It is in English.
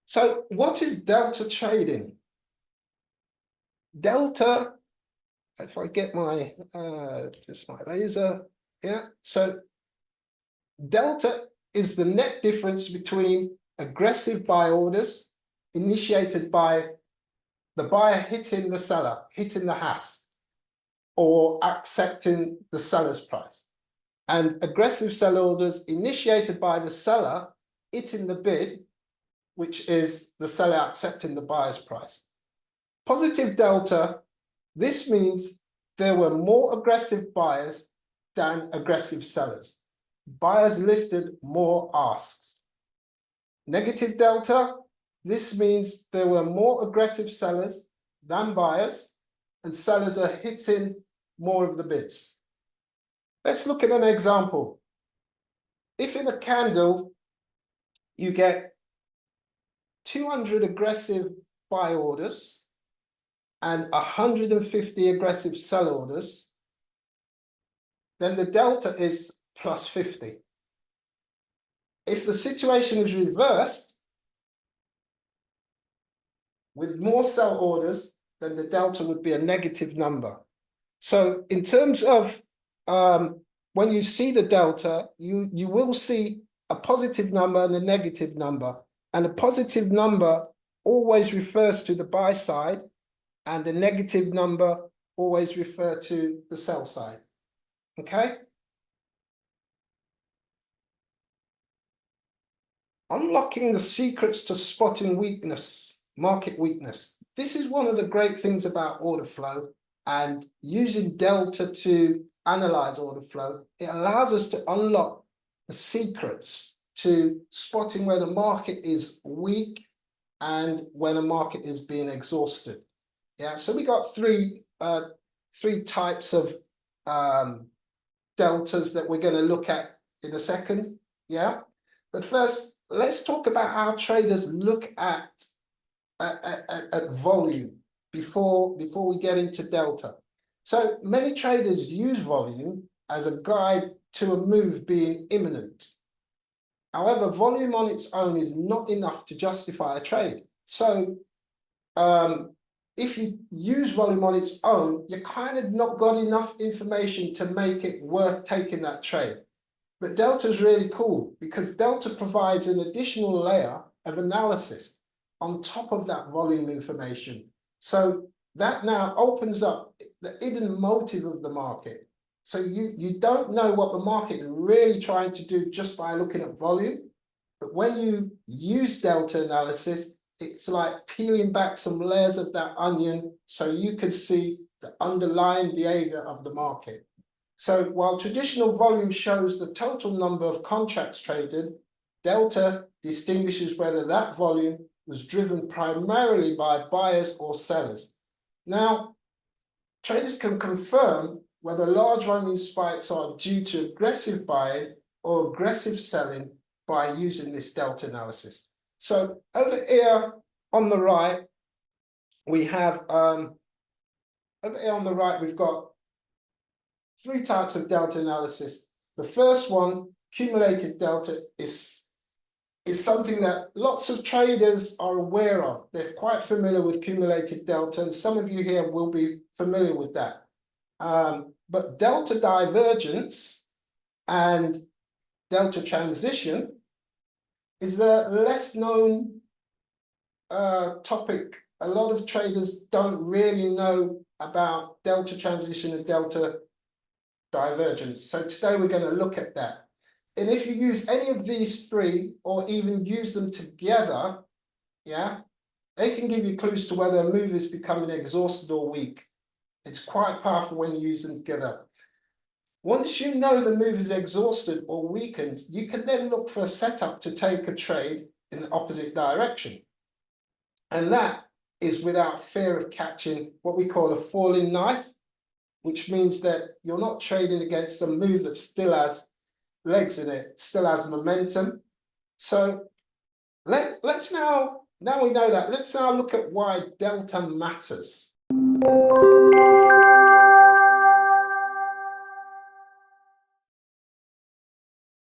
So what is delta trading? Delta, if I get my, just my laser, yeah. So delta is the net difference between aggressive buy orders initiated by the buyer hitting the seller, hitting the hash, or accepting the seller's price, and aggressive sell orders initiated by the seller hitting the bid, which is the seller accepting the buyer's price. Positive delta, this means there were more aggressive buyers than aggressive sellers. Buyers lifted more asks. Negative delta, this means there were more aggressive sellers than buyers, and sellers are hitting more of the bids. Let's look at an example. If in a candle you get 200 aggressive buy orders and 150 aggressive sell orders, then the delta is plus 50. If the situation is reversed, with more sell orders, then the delta would be a negative number. So in terms of when you see the delta, you will see a positive number and a negative number. And a positive number always refers to the buy side, and the negative number always refers to the sell side. Okay? Unlocking the secrets to spotting weakness, market weakness. This is one of the great things about order flow, and using delta to analyze order flow, it allows us to unlock the secrets to spotting where the market is weak and when a market is being exhausted. Yeah, so we got three types of deltas that we're going to look at in a second. Yeah, but first let's talk about how traders look at volume before we get into delta. So many traders use volume as a guide to a move being imminent. However, volume on its own is not enough to justify a trade. So if you use volume on its own, you kind of not got enough information to make it worth taking that trade. But delta is really cool because delta provides an additional layer of analysis on top of that volume information. So that now opens up the hidden motive of the market. So you don't know what the market is really trying to do just by looking at volume. But when you use delta analysis, it's like peeling back some layers of that onion so you can see the underlying behavior of the market. So while traditional volume shows the total number of contracts traded, delta distinguishes whether that volume was driven primarily by buyers or sellers. Now, traders can confirm whether large volume spikes are due to aggressive buying or aggressive selling by using this delta analysis. So over here on the right, we have we've got three types of delta analysis. The first one, cumulative delta, is something that lots of traders are aware of. They're quite familiar with cumulative delta, and some of you here will be familiar with that. But delta divergence and delta transition is a less known topic. A lot of traders don't really know about delta transition and delta divergence. So today we're going to look at that. And if you use any of these three or even use them together, yeah, they can give you clues to whether a move is becoming exhausted or weak. It's quite powerful when you use them together. Once you know the move is exhausted or weakened, you can then look for a setup to take a trade in the opposite direction. And that is without fear of catching what we call a falling knife, which means that you're not trading against a move that still has legs in it, still has momentum. So let's now we know that, let's now look at why delta matters.